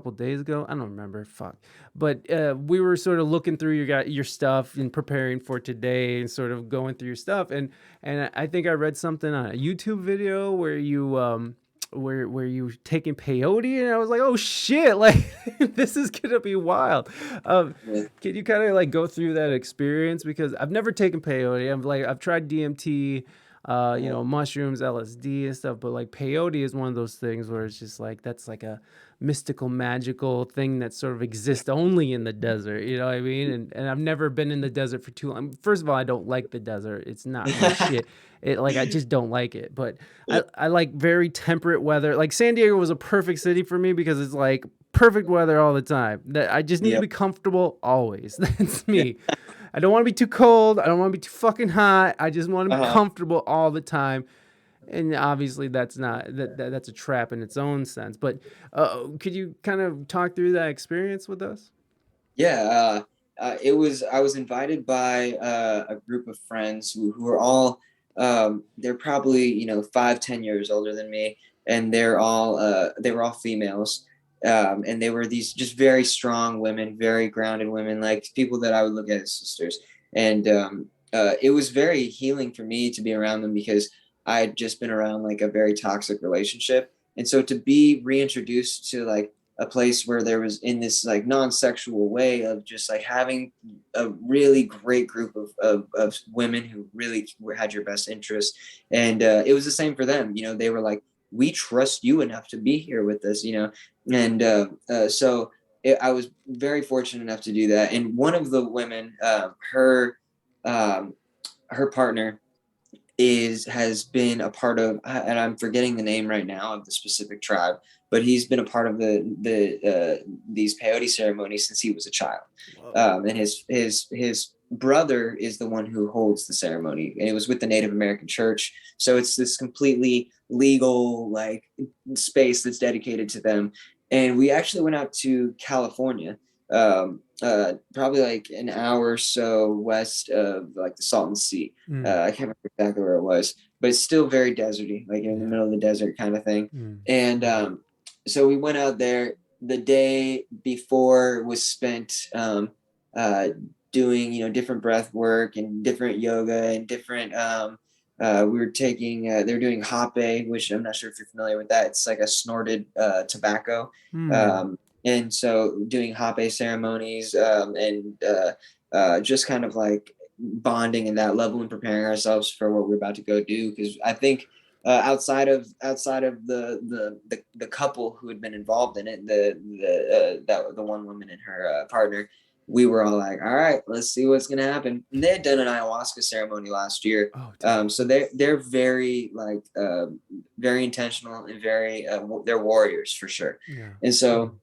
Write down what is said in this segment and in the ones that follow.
couple days ago. I don't remember. Fuck. But we were sort of looking through your stuff and preparing for today, and sort of going through your stuff. And I think I read something on a YouTube video where where you were taking peyote, and I was like, oh shit, like this is gonna be wild. Um, can you kind of like go through that experience, because I've never taken peyote. I've tried DMT, mushrooms, LSD and stuff, but like peyote is one of those things where it's just like that's like a mystical, magical thing that sort of exists only in the desert. You know what I mean? And I've never been in the desert for too long. First of all, I don't like the desert. It's not my shit. It like I just don't like it. But I like very temperate weather. Like San Diego was a perfect city for me because it's like perfect weather all the time. That I just need to Yep. be comfortable always. That's me. I don't want to be too cold. I don't want to be too fucking hot. I just want to be Uh-huh. comfortable all the time. And obviously, that's not that's a trap in its own sense. But could you kind of talk through that experience with us? Yeah, I was invited by a group of friends who are all they're probably 5, 10 years older than me, and they were all females, and they were these just very strong women, very grounded women, like people that I would look at as sisters, and it was very healing for me to be around them because I had just been around like a very toxic relationship, and so to be reintroduced to like a place where there was in this like non-sexual way of just like having a really great group of women who really had your best interest, and it was the same for them. They were like, we trust you enough to be here with us, and so I was very fortunate enough to do that. And one of the women, um, her partner has been a part of, and I'm forgetting the name right now of the specific tribe, but he's been a part of these peyote ceremonies since he was a child. Whoa. And his brother is the one who holds the ceremony, and it was with the Native American Church. So it's this completely legal like space that's dedicated to them. And we actually went out to California, probably like an hour or so west of like the Salton Sea. Mm, I can't remember exactly where it was, but it's still very deserty, like in the yeah. middle of the desert kind of thing. Mm, And so we went out there. The day before was spent uh, doing, different breath work and different yoga and different. We were taking, they're doing hape, which I'm not sure if you're familiar with that. It's like a snorted tobacco. mm. And so doing hape ceremonies just kind of like bonding in that level and preparing ourselves for what we're about to go do. Because I think outside of the couple who had been involved in it, the one woman and her partner, we were all like, all right, let's see what's gonna happen. And they had done an ayahuasca ceremony last year, Oh, dude. so they're very like very intentional and very they're warriors for sure. Yeah. And so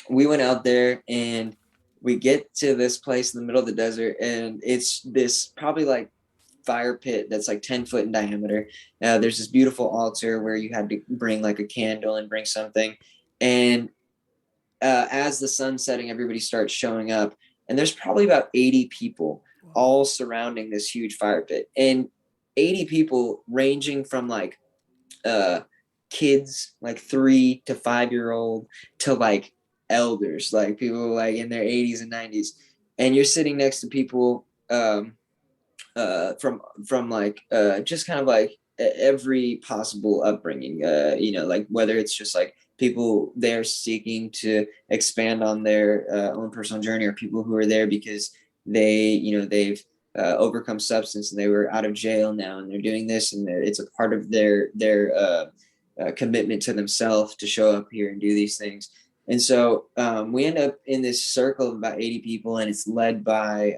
we went out there and we get to this place in the middle of the desert, and it's this probably like fire pit that's like 10 foot in diameter. There's this beautiful altar where you had to bring like a candle and bring something. And as the sun's setting, everybody starts showing up. And there's probably about 80 people Whoa. all surrounding this huge fire pit. And 80 people ranging from like uh, kids, like 3 to 5 year old, to like elders, like people like in their 80s and 90s. And you're sitting next to people from like just kind of like every possible upbringing, like whether it's just like people they're seeking to expand on their own personal journey, or people who are there because they've overcome substance and they were out of jail now and they're doing this, and it's a part of their commitment to themselves to show up here and do these things. And so we end up in this circle of about 80 people, and it's led by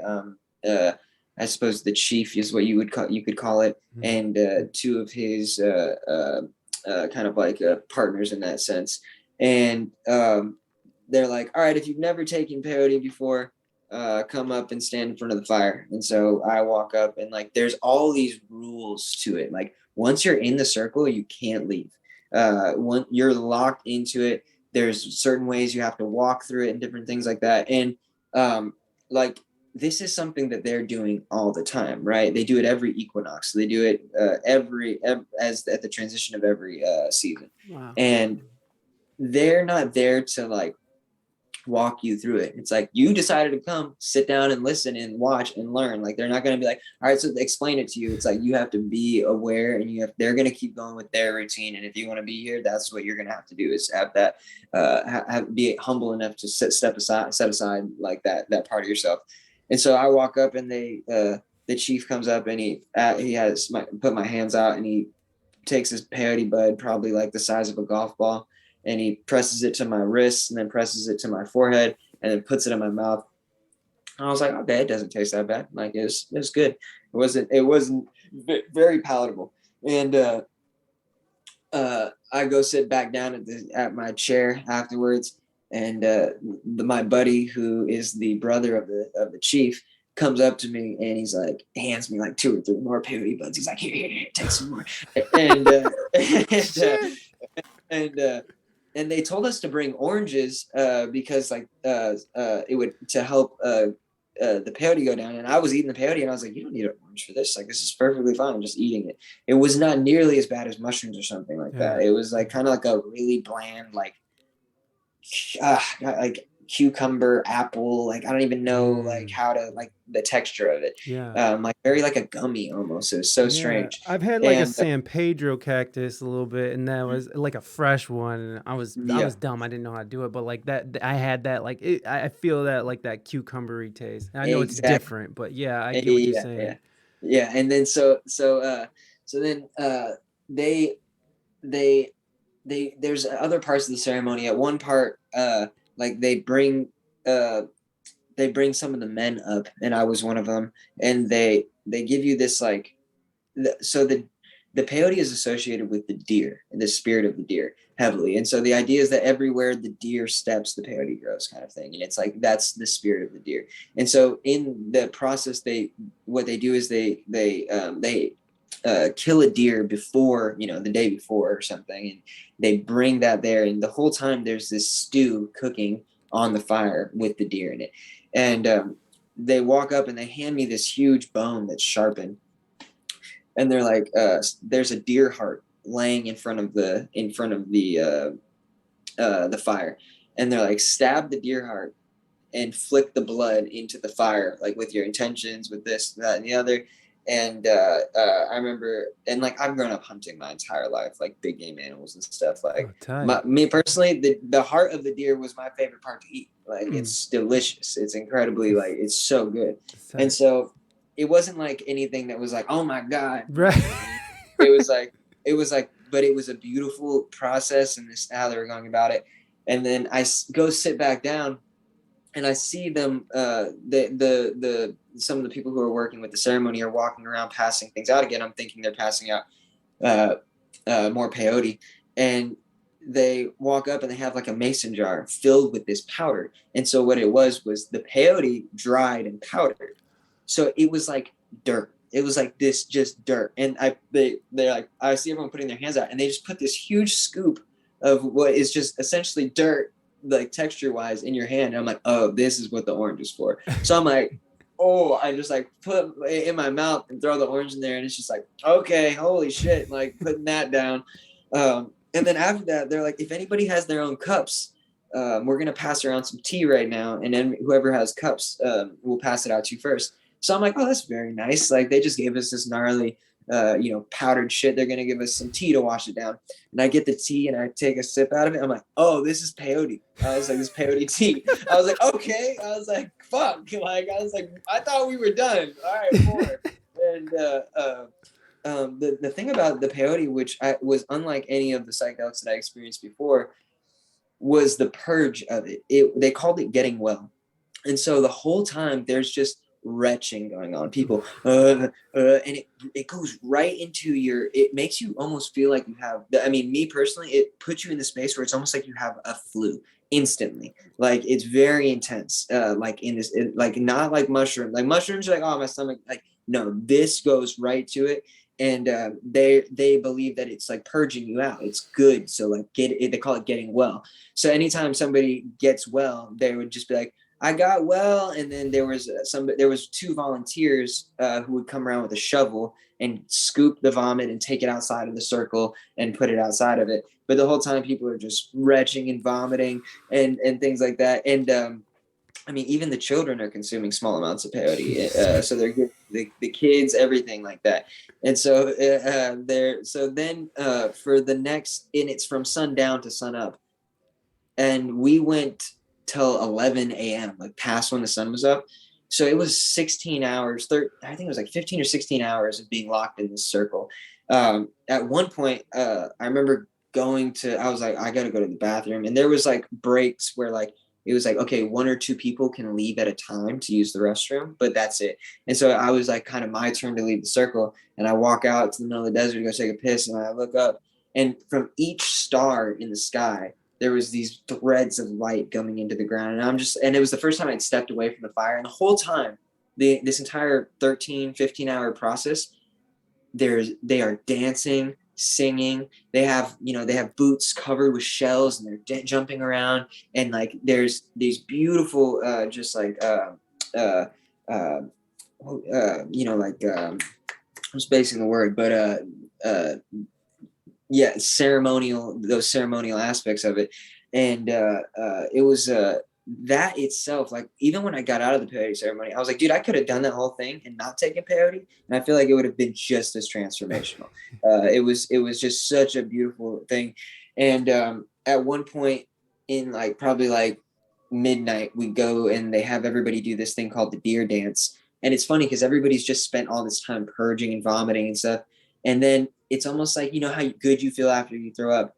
uh, I suppose the chief is what you could call it, Mm. and two of his kind of like partners in that sense. And they're like, "All right, if you've never taken peyote before, come up and stand in front of the fire." And so I walk up, and like, there's all these rules to it. Like, once you're in the circle, you can't leave. When you're locked into it, there's certain ways you have to walk through it and different things like that. And like this is something that they're doing all the time, right? They do it every equinox. They do it as at the transition of every season, Wow. and they're not there to like. walk you through it. It's like, you decided to come, sit down and listen and watch and learn. Like, they're not going to be like, all right, so explain it to you. It's like, you have to be aware, and they're going to keep going with their routine. And if you want to be here, that's what you're going to have to do, is have that, be humble enough to set aside like that part of yourself. And so I walk up, and the chief comes up, and he has put my hands out, and he takes his peyote bud, probably like the size of a golf ball, and he presses it to my wrist, and then presses it to my forehead, and then puts it in my mouth. And I was like, okay, it doesn't taste that bad. Like, it was good. It wasn't very palatable. And I go sit back down at my chair afterwards, and my buddy, who is the brother of the chief, comes up to me, and he's like, hands me like 2 or 3 more peyote buds. He's like, here, take some more. And and and they told us to bring oranges because like it would to help the peyote go down. And I was eating the peyote, and I was like, you don't need an orange for this. Like, this is perfectly fine. I'm just eating it. It was not nearly as bad as mushrooms or something like Yeah. that. It was like kind of like a really bland, like cucumber, apple. Like, I don't even know like how to, like, the texture of it. Yeah. Like very like a gummy almost. It was so Yeah, strange. I've had like a And San Pedro cactus a little bit, and that was like a fresh one. And I yeah, was dumb. I didn't know how to do it, but like that, I had that like I feel that like that cucumbery taste. And I know it's exactly. different, but yeah, I get what you're Yeah, yeah, saying. yeah. And then so then they they there's other parts of the ceremony. At one part, like uh they bring some of the men up, and I was one of them. And they give you this, like, so the peyote is associated with the deer and the spirit of the deer heavily. And so the idea is that everywhere the deer steps, the peyote grows, kind of thing. And it's like, that's the spirit of the deer. And so in the process, what they do is they kill a deer before, the day before or something. And they bring that there. And the whole time there's this stew cooking on the fire with the deer in it. And they walk up, and they hand me this huge bone that's sharpened, and they're like, there's a deer heart laying in front of the fire. And they're like, stab the deer heart and flick the blood into the fire, like, with your intentions, with this, that, and the other. And I remember, and like, I've grown up hunting my entire life, like big game animals and stuff. Oh, Like, tight. me personally, the heart of the deer was my favorite part to eat. Like, Mm, it's delicious. It's incredibly, like, it's so good. that's And tight. so it wasn't like anything that was like, oh my God, Right. it was like, but it was a beautiful process, and this how they were going about it. And then I go sit back down, and I see them, the some of the people who are working with the ceremony are walking around passing things out again. I'm thinking they're passing out uh, more peyote, and they walk up, and they have like a mason jar filled with this powder. And so what it was the peyote dried and powdered. So it was like dirt. It was like this, just dirt. And they're like, I see everyone putting their hands out, and they just put this huge scoop of what is just essentially dirt, like texture wise, in your hand. And I'm like, oh, this is what the orange is for. So I'm like, oh, I just like put it in my mouth and throw the orange in there, and it's just like, okay, holy shit, like putting that down. And then after that, they're like, if anybody has their own cups, we're gonna pass around some tea right now, and then whoever has cups, we'll pass it out to you first. So I'm like, oh, that's very nice. Like, they just gave us this gnarly, powdered shit. They're gonna give us some tea to wash it down. And I get the tea, and I take a sip out of it. I'm like, oh, this is peyote. I was like, this peyote tea. I was like, okay. I was like, fuck. Like, I was like, I thought we were done. All right, more. And the thing about the peyote, which was unlike any of the psychedelics that I experienced before, was the purge of it. They called it getting well. And so the whole time there's just retching going on. People, and it goes right into it makes you almost feel like you have, I mean, me personally, it puts you in the space where it's almost like you have a flu instantly. Like, it's very intense. Like, in this, like, not like mushrooms. Like, mushrooms are like, oh, my stomach. Like, no, this goes right to it. And they believe that it's like purging you out. It's good. So like, they call it getting well. So anytime somebody gets well, they would just be like, I got well, and then there was two volunteers who would come around with a shovel and scoop the vomit and take it outside of the circle and put it outside of it. But the whole time people are just retching and vomiting and things like that. And I mean, even the children are consuming small amounts of peyote. So they're good, the kids, everything like that. And so so then for the next, and it's from sundown to sun up. And we went till 11 a.m., like past when the sun was up. So it was 16 hours, I think it was like 15 or 16 hours of being locked in this circle. At one point, I remember I was like, I got to go to the bathroom. And there was like breaks where like, it was like, okay, one or two people can leave at a time to use the restroom, but that's it. And so I was like, kind of my turn to leave the circle. And I walk out to the middle of the desert to go take a piss. And I look up, and from each star in the sky, there was these threads of light coming into the ground. And it was the first time I'd stepped away from the fire. And the whole time, this entire 13-15 hour process, they are dancing, singing. They have boots covered with shells, and they're jumping around. And like there's these beautiful just like uh uh like I'm spacing the word, but uh yeah, those ceremonial aspects of it. And it was that itself, like even when I got out of the peyote ceremony, I was like, dude, I could have done that whole thing and not taken peyote, and I feel like it would have been just as transformational. It was just such a beautiful thing. And at one point in like probably like midnight, we go and they have everybody do this thing called the deer dance. And it's funny because everybody's just spent all this time purging and vomiting and stuff, and then it's almost like, you know how good you feel after you throw up.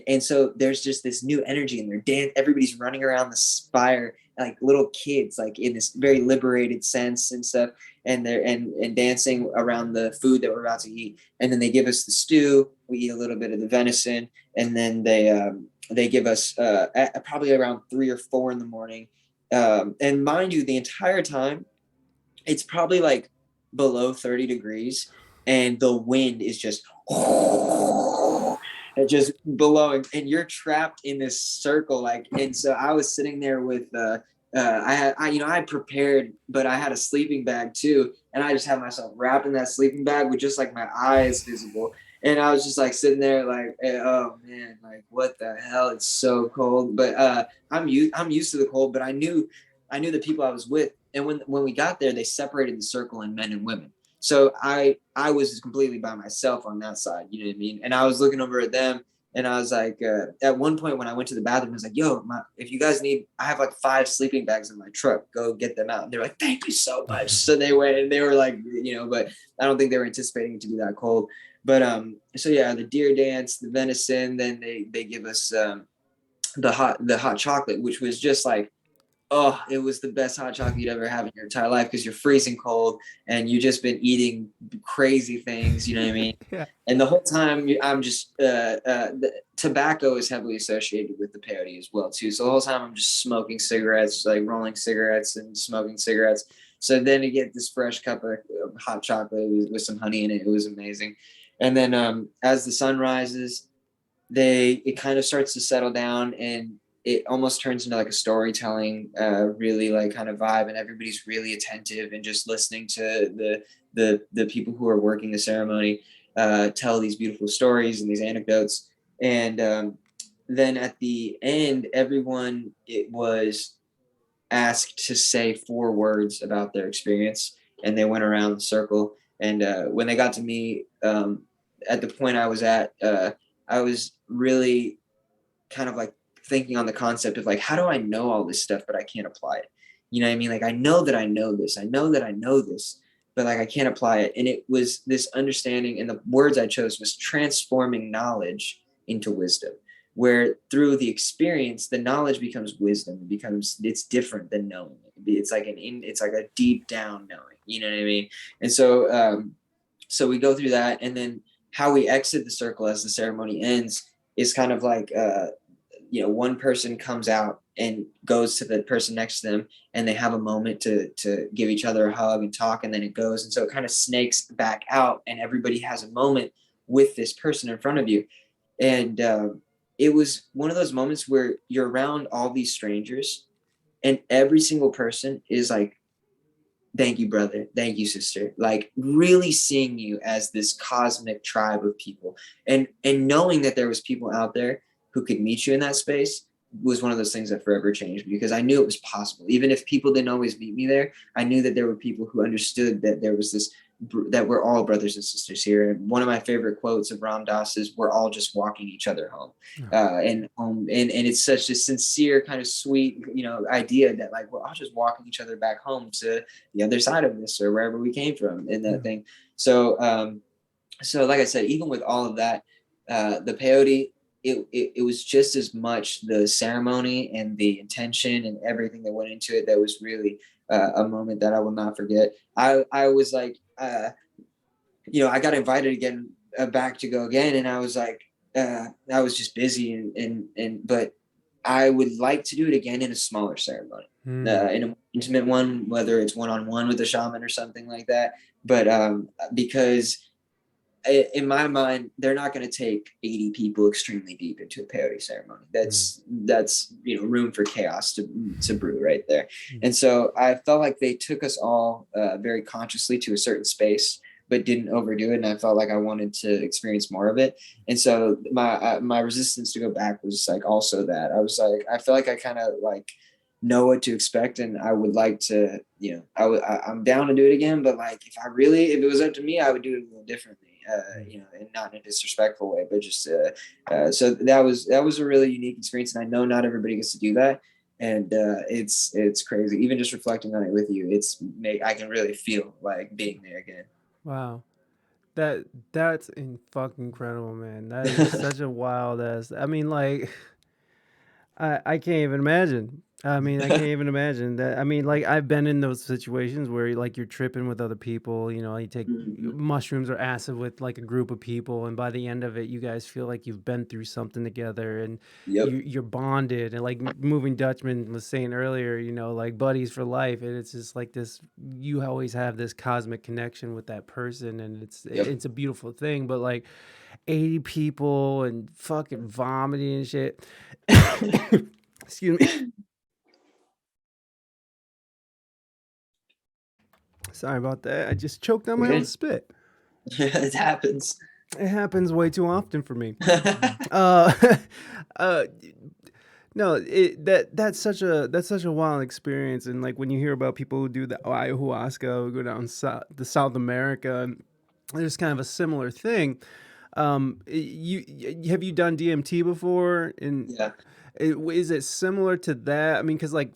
And so there's just this new energy, and they're everybody's running around the fire like little kids, like in this very liberated sense and stuff. And they're and dancing around the food that we're about to eat. And then they give us the stew. We eat a little bit of the venison, and then they give us at probably around 3 or 4 in the morning. And mind you, the entire time it's probably like below 30 degrees, and the wind is just just blowing, and you're trapped in this circle. Like, and so I was sitting there with I had prepared, but I had a sleeping bag too, and I just had myself wrapped in that sleeping bag with just like my eyes visible. And I was just like sitting there like, oh man, like what the hell, it's so cold. But I'm used to the cold. But I knew the people I was with, and when we got there, they separated the circle in men and women. So I was completely by myself on that side, you know what I mean? And I was looking over at them, and I was like, at one point when I went to the bathroom, I was like, yo, if you guys need, I have like 5 sleeping bags in my truck, go get them out. And they're like, thank you so much. So they went, and they were like, but I don't think they were anticipating it to be that cold. But so yeah, the deer dance, the venison, then they give us the hot chocolate, which was just like, oh, it was the best hot chocolate you'd ever have in your entire life, because you're freezing cold and you just been eating crazy things, you know what I mean? Yeah. And the whole time I'm just the tobacco is heavily associated with the peyote as well too. So the whole time I'm just smoking cigarettes, like rolling cigarettes and smoking cigarettes. So then you get this fresh cup of hot chocolate with some honey in it. It was amazing. And then as the sun rises, it kind of starts to settle down, and it almost turns into like a storytelling really like kind of vibe, and everybody's really attentive and just listening to the people who are working the ceremony tell these beautiful stories and these anecdotes. And then at the end, everyone, it was asked to say 4 words about their experience, and they went around the circle. And when they got to me, at the point I was at, I was really kind of like thinking on the concept of like, how do I know all this stuff, but I can't apply it? You know what I mean? Like, I know that I know this, I know that I know this, but like, I can't apply it. And it was this understanding, and the words I chose was transforming knowledge into wisdom, where through the experience, the knowledge becomes wisdom. It's different than knowing. It's like it's like a deep down knowing, you know what I mean? And so, so we go through that, and then how we exit the circle as the ceremony ends is kind of like one person comes out and goes to the person next to them, and they have a moment to give each other a hug and talk, and then it goes, and so it kind of snakes back out, and everybody has a moment with this person in front of you. And it was one of those moments where you're around all these strangers, And every single person is like, thank you, brother. Thank you, sister. Like really seeing you as this cosmic tribe of people, and knowing that there was people out there who could meet you in that space was one of those things that forever changed me, because I knew it was possible. Even if people didn't always meet me there, I knew that there were people who understood that there was this, that we're all brothers and sisters here. And one of my favorite quotes of Ram Dass is, "We're all just walking each other home." And and it's such a sincere, kind of sweet, idea that like we're all just walking each other back home to the other side of this, or wherever we came from in that Yeah. thing. So so like I said, even with all of that, the peyote, it was just as much the ceremony and the intention and everything that went into it that was really a moment that I will not forget. I was like, I got invited again, back to go again, and I was like, I was just busy, and but I would like to do it again in a smaller ceremony, Mm. in a more intimate one, whether it's one on one with a shaman or something like that. But because in my mind, they're not going to take 80 people extremely deep into a peyote ceremony. Mm. That's room for chaos to brew right there. Mm. And so I felt like they took us all very consciously to a certain space, but didn't overdo it. And I felt like I wanted to experience more of it. And so my resistance to go back was like also that I was like, I feel like I kind of like know what to expect, and I would like to, I'm down to do it again, but like if it was up to me, I would do it a little differently, Mm. and not in a disrespectful way, but just so that was a really unique experience, and I know not everybody gets to do that, and it's crazy. Even just reflecting on it with you, I can really feel like being there again. Wow. That that's fucking incredible, man. That is such a wild ass. I mean, like, I can't even imagine. I mean, I can't even imagine that. I mean, like, I've been in those situations where like you're tripping with other people. You know, you take Mhm. mushrooms or acid with like a group of people, and by the end of it, you guys feel like you've been through something together, and Yep. you're bonded. And like Moving Dutchman was saying earlier, like buddies for life, and it's just like this. You always have this cosmic connection with that person, and Yep. it's a beautiful thing. But like 80 people and fucking vomiting and shit. Excuse me. Sorry about that. I just choked on my own Okay. spit. It happens. It happens way too often for me. Uh, uh, no, that's such a wild experience, and like when you hear about people who do the ayahuasca, who go down to South America, and there's kind of a similar thing. Have you done DMT before? And Yeah. is it similar to that? I mean, because like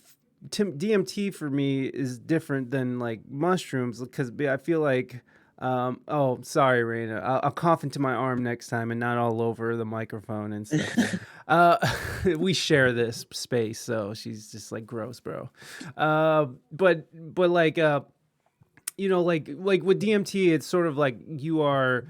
DMT for me is different than like mushrooms because I feel like. Oh, sorry, Raina. I'll cough into my arm next time and not all over the microphone and stuff. Uh, we share this space, so she's just like gross, bro. But like like with DMT, it's sort of like you are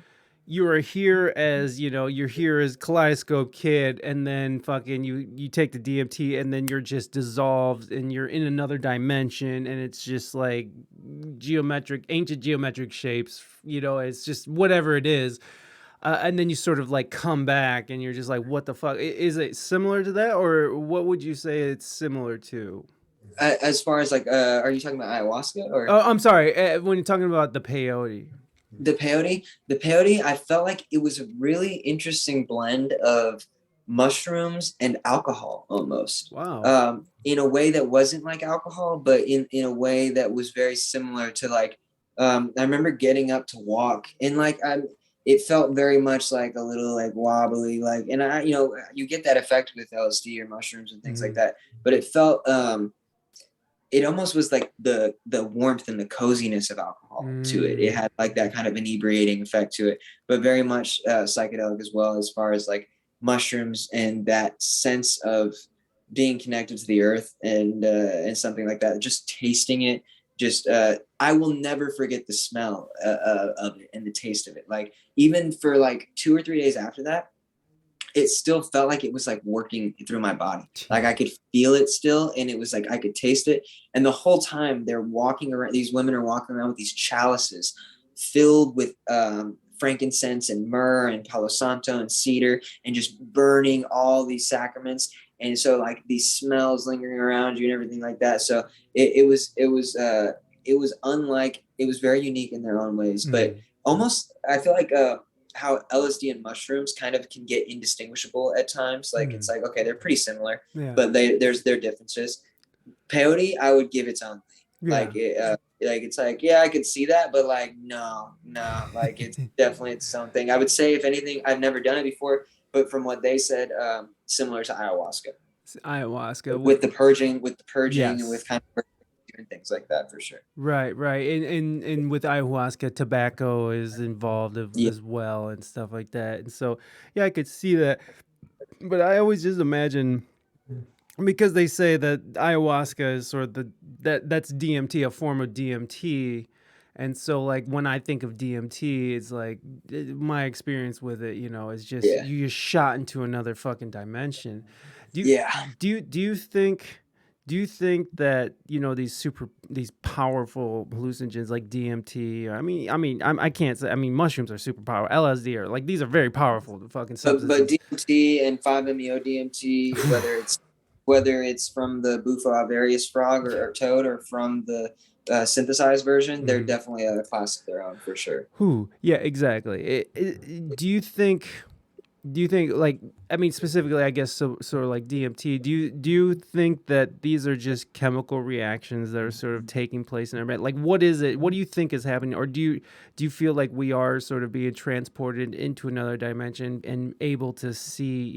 here as you're here as Kaleidoscope Kid, and then fucking you take the DMT, and then you're just dissolved, and you're in another dimension, and it's just like ancient geometric shapes. It's just whatever it is. And then you sort of like come back, and you're just like, what the fuck? Is it similar to that, or what would you say it's similar to? As far as like, are you talking about ayahuasca or? Oh, I'm sorry. When you're talking about the peyote. The peyote, I felt like it was a really interesting blend of mushrooms and alcohol almost. Wow. In a way that wasn't like alcohol, but in a way that was very similar to like, I remember getting up to walk, and like it felt very much like a little like wobbly, like, and you get that effect with LSD or mushrooms and things like Mm. that, but it almost was like the warmth and the coziness of alcohol to it. It Mm. had like that kind of inebriating effect to it, but very much psychedelic as well, as far as like mushrooms and that sense of being connected to the earth, and something like that. Just tasting it, just I will never forget the smell of it and the taste of it. Like even for like 2 or 3 days after that, it still felt like it was like working through my body. Like I could feel it still, and it was like I could taste it. And the whole time they're walking around, these women are walking around with these chalices filled with frankincense and myrrh and palo santo and cedar, and just burning all these sacraments. and so like these smells lingering around you and everything like that. So it was unlike, it was very unique in their own ways, but Mm, almost I feel like how LSD and mushrooms kind of can get indistinguishable at times. Like it's mm, like, okay, they're pretty similar, yeah, but there's their differences. Peyote, I would give its own thing. yeah. Like it's like, yeah, I could see that, but like no, no, like it's definitely its own thing. I would say, if anything, I've never done it before, but from what they said, similar to ayahuasca Ayahuasca. with the purging and with Yes. kind of doing things like that for sure. Right, right. And with ayahuasca, tobacco is involved Yeah, as well and stuff like that. And so, yeah, I could see that. But I always just imagine, because they say that ayahuasca is sort of that's DMT, a form of DMT. And so, like, when I think of DMT, it's like my experience with it, is just yeah, you just shot into another fucking dimension. Do you yeah. do you think that these powerful hallucinogens like DMT, or I can't say, mushrooms are super powerful, LSD, or like, these are very powerful fucking But substances. DMT and 5-MeO DMT, whether it's from the Bufo alvarius frog or toad, or from the synthesized version, they're Hmm. definitely a class of their own for sure. Who? Yeah, exactly. Do you think, like, specifically, I guess, so sort of like DMT, do you think that these are just chemical reactions that are sort of taking place in our brain? Like, what is it? What do you think is happening? Or do you feel like we are sort of being transported into another dimension and able to see,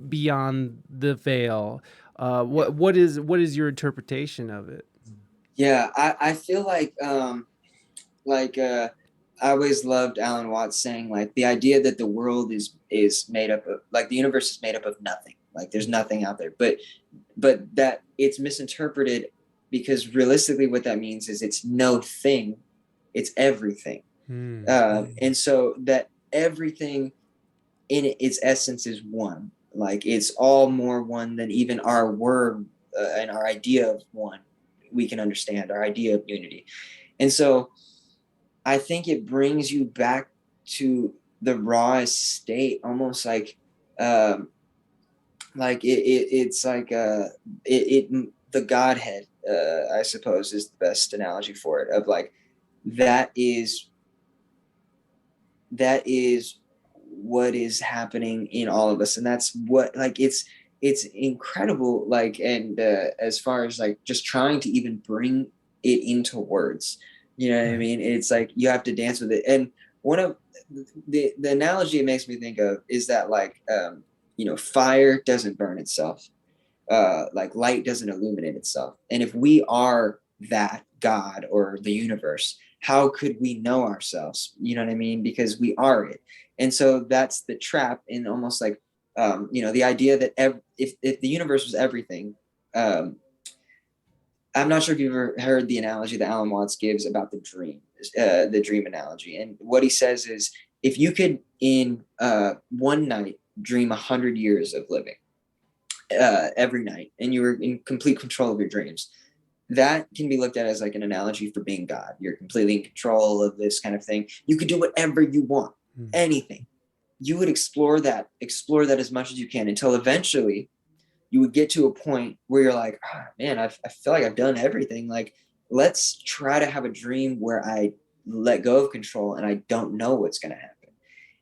beyond the veil? Yeah, What is your interpretation of it? yeah. I feel like I always loved Alan Watts saying, like, the idea that the world is made up of, like, the universe is made up of nothing, like there's nothing out there, but that it's misinterpreted, because realistically what that means is it's no thing, it's everything. Hmm. And so that everything in its essence is one. Like it's all more one than even our word and our idea of one. We can understand our idea of unity. And so I think it brings you back to the rawest state, almost like it's like the Godhead, I suppose, is the best analogy for it. Of like, that is that is what is happening in all of us, and that's what, like, it's incredible, like, and as far as like just trying to even bring it into words, you know what I Right. mean? It's like you have to dance with it. And one of the analogy it makes me think of is that, like, fire doesn't burn itself, like light doesn't illuminate itself. And if we are that God or the universe, how could we know ourselves? You know what I mean? Because we are it. And so that's the trap in, almost like, the idea that if the universe was everything, um, I'm not sure if you've ever heard the analogy that Alan Watts gives about the dream analogy. And what he says is, if you could, in one night, dream 100 years of living, every night, and you were in complete control of your dreams, that can be looked at as like an analogy for being God. You're completely in control of this kind of thing. You could do whatever you want, Hmm. anything. You would explore that as much as you can, until eventually you would get to a point where you're like, man, I feel like I've done everything. Like, let's try to have a dream where I let go of control and I don't know what's going to happen.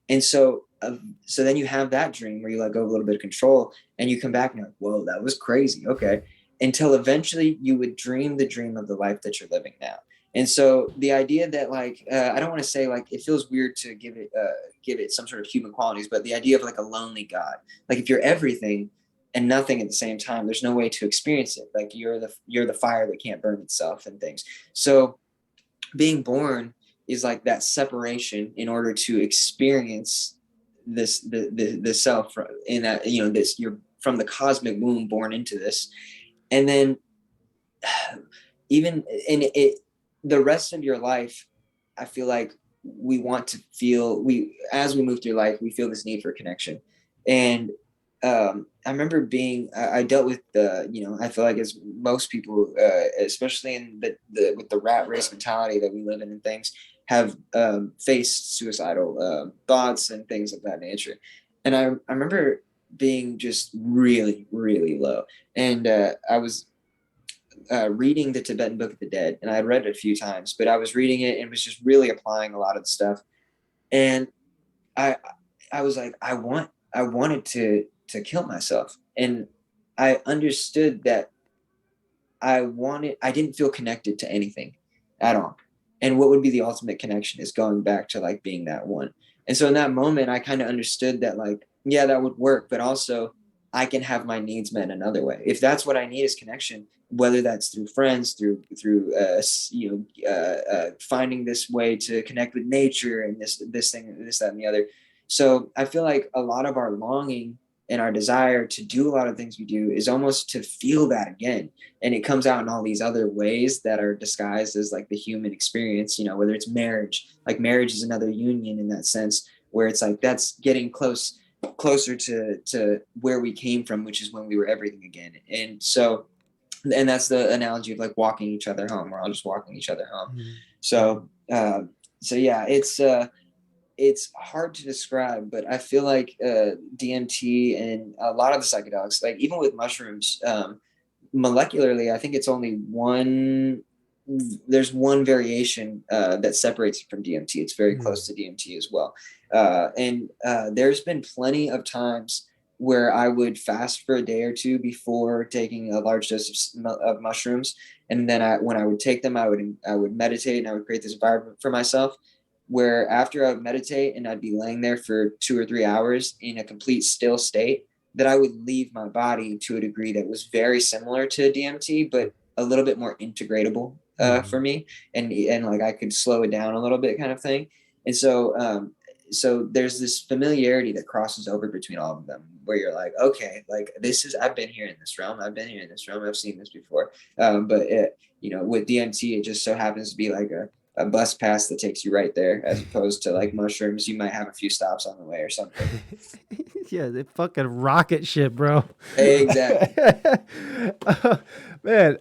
And so then you have that dream where you let go of a little bit of control, and you come back and you're like, whoa, that was crazy. Okay. Until eventually you would dream the dream of the life that you're living now. And so the idea that, like, I don't want to say, like, it feels weird to give it some sort of human qualities, but the idea of like a lonely God, like if you're everything and nothing at the same time, there's no way to experience it. Like you're the fire that can't burn itself and things. So being born is like that separation in order to experience the self, in that, this, you're from the cosmic womb born into this. And then even in it, the rest of your life, I feel like we want to feel, we as we move through life, we feel this need for connection. And I remember I dealt with I feel like, as most people, especially in the with the rat race mentality that we live in and things, have faced suicidal thoughts and things of that nature. And I remember being just really, really low. And I was reading the Tibetan Book of the Dead, and I had read it a few times, but I was reading it and was just really applying a lot of the stuff. And I I was like, I wanted to kill myself, and I understood that I didn't feel connected to anything at all. And what would be the ultimate connection is going back to like being that one. And so in that moment, I kind of understood that like, yeah, that would work, but also I can have my needs met another way. If that's what I need is connection, whether that's through friends, finding this way to connect with nature and this thing, this, that, and the other. So I feel like a lot of our longing and our desire to do a lot of things we do is almost to feel that again, and it comes out in all these other ways that are disguised as like the human experience, whether it's marriage. Like marriage is another union in that sense, where it's like that's getting closer to where we came from, which is when we were everything again. And that's the analogy of like walking each other home. We're all just walking each other home. Mhm. So so yeah, it's hard to describe, but I feel like DMT and a lot of the psychedelics, like even with mushrooms, molecularly, I think it's only one. There's one variation that separates it from DMT. It's very Mhm. close to DMT as well. And there's been plenty of times where I would fast for a day or two before taking a large dose of mushrooms, and then when I would take them, I would meditate and I would create this environment for myself. Where after I would meditate and I'd be laying there for 2 or 3 hours in a complete still state, that I would leave my body to a degree that was very similar to DMT, but a little bit more integratable for Mhm. me, and like I could slow it down a little bit, kind of thing. And so there's this familiarity that crosses over between all of them, where you're like, okay, like this is I've been here in this realm, I've been here in this realm, I've seen this before. But with DMT, it just so happens to be like a bus pass that takes you right there, as opposed to like mushrooms, you might have a few stops on the way or something. Yeah, they fucking rocket ship, bro. Exactly. Uh, Man,